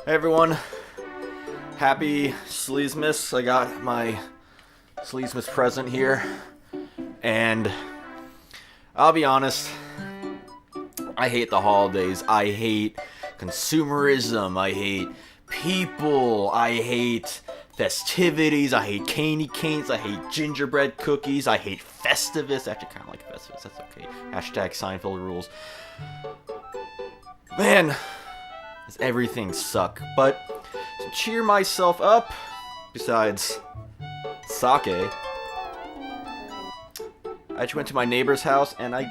Hey everyone, happy Sleaze. I got my Sleaze present here, and I'll be honest, I hate the holidays. I hate consumerism. I hate people. I hate festivities. I hate candy canes. I hate gingerbread cookies. I hate Festivus. I actually kind of like Festivus. That's okay. Hashtag Seinfeld rules. Man, does everything suck? But to cheer myself up, besides sake, I just went to my neighbor's house and I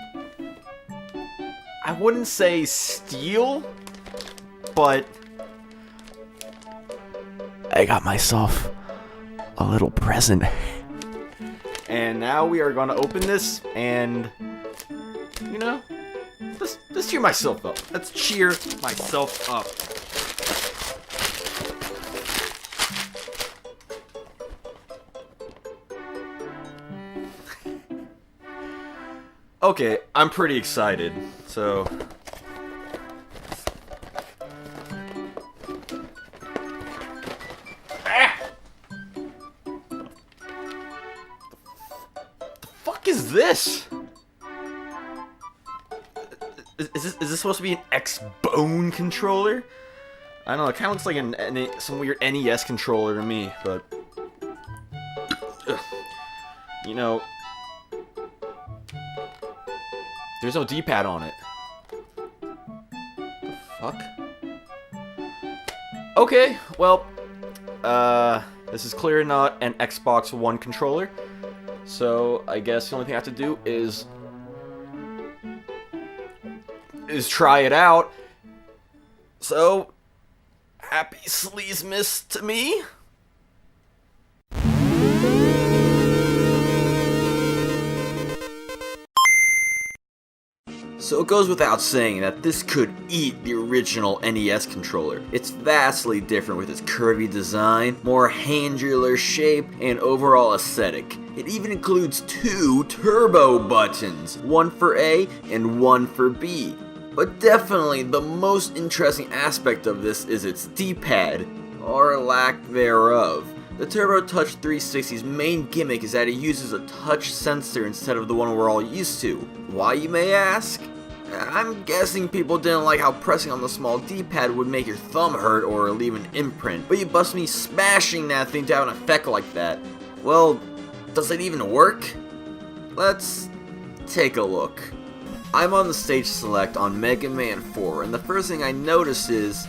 wouldn't say steal, but I got myself a little present. And now we are going to open this and, you know, let's cheer myself up. Let's cheer myself up. Okay, I'm pretty excited, so... Ah! The fuck is this? Is this supposed to be an X-Bone controller? I don't know, it kind of looks like some weird NES controller to me, but... Ugh. You know... There's no D-pad on it. The fuck? Okay, well, this is clearly not an Xbox One controller, so I guess the only thing I have to do is try it out. So, happy Sleaze to me. So it goes without saying that this could eat the original NES controller. It's vastly different with its curvy design, more handular shape, and overall aesthetic. It even includes 2 turbo buttons, one for A and one for B. But definitely the most interesting aspect of this is its D-pad, or lack thereof. The Turbo Touch 360's main gimmick is that it uses a touch sensor instead of the one we're all used to. Why, you may ask? I'm guessing people didn't like how pressing on the small D-pad would make your thumb hurt or leave an imprint, but you bust me smashing that thing to have an effect like that. Well, does it even work? Let's take a look. I'm on the stage select on Mega Man 4, and the first thing I notice is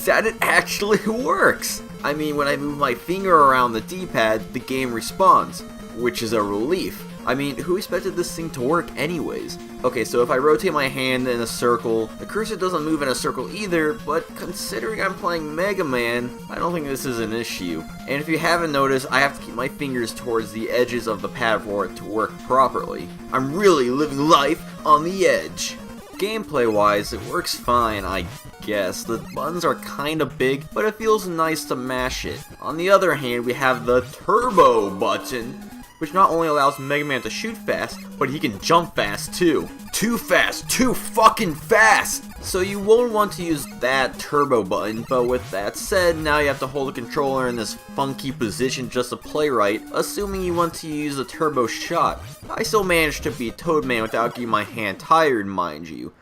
that it actually works! I mean, when I move my finger around the D-pad, the game responds, which is a relief. I mean, who expected this thing to work anyways? Okay, so if I rotate my hand in a circle, the cursor doesn't move in a circle either, but considering I'm playing Mega Man, I don't think this is an issue. And if you haven't noticed, I have to keep my fingers towards the edges of the pad for it to work properly. I'm really living life on the edge. Gameplay wise, it works fine, I guess. The buttons are kinda big, but it feels nice to mash it. On the other hand, we have the turbo button, which not only allows Mega Man to shoot fast, but he can jump fast too. Too fast, too fucking fast! So you won't want to use that turbo button, but with that said, now you have to hold the controller in this funky position just to play right, assuming you want to use a turbo shot. I still managed to beat Toadman without getting my hand tired, mind you.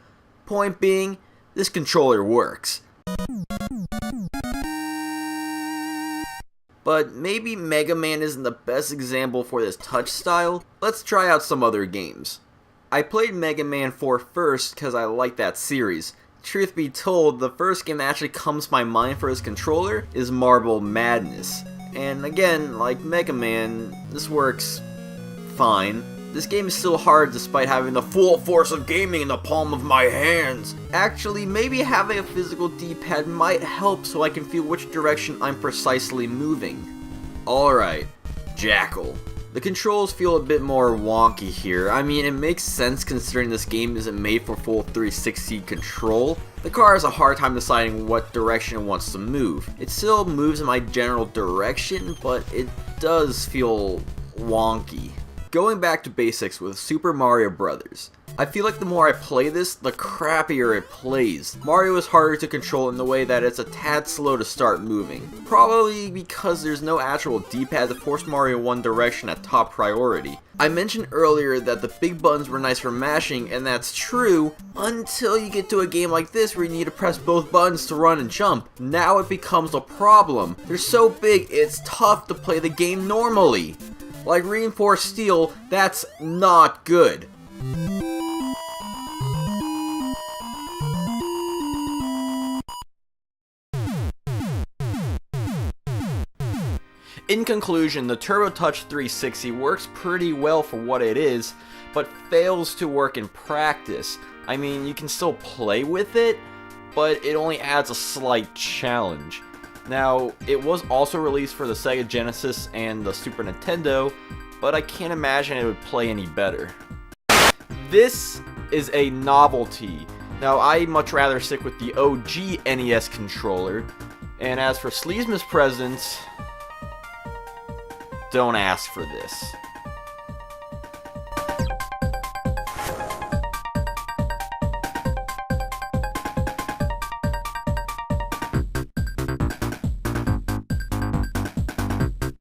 Point being, this controller works. But maybe Mega Man isn't the best example for this touch style. Let's try out some other games. I played Mega Man 4 first because I like that series. Truth be told, the first game that actually comes to my mind for this controller is Marble Madness. And again, like Mega Man, this works fine. This game is still hard despite having the full force of gaming in the palm of my hands. Actually, maybe having a physical D-pad might help so I can feel which direction I'm precisely moving. Alright, Jackal. The controls feel a bit more wonky here. I mean, it makes sense considering this game isn't made for full 360 control. The car has a hard time deciding what direction it wants to move. It still moves in my general direction, but it does feel wonky. Going back to basics with Super Mario Bros. I feel like the more I play this, the crappier it plays. Mario is harder to control in the way that it's a tad slow to start moving. Probably because there's no actual D-pad to force Mario one direction at top priority. I mentioned earlier that the big buttons were nice for mashing, and that's true, until you get to a game like this where you need to press both buttons to run and jump. Now it becomes a problem. They're so big, it's tough to play the game normally. Like reinforced steel, that's not good. In conclusion, the Turbo Touch 360 works pretty well for what it is, but fails to work in practice. I mean, you can still play with it, but it only adds a slight challenge. Now, it was also released for the Sega Genesis and the Super Nintendo, but I can't imagine it would play any better. This is a novelty. Now, I'd much rather stick with the OG NES controller, and as for Sleaze presents, don't ask for this.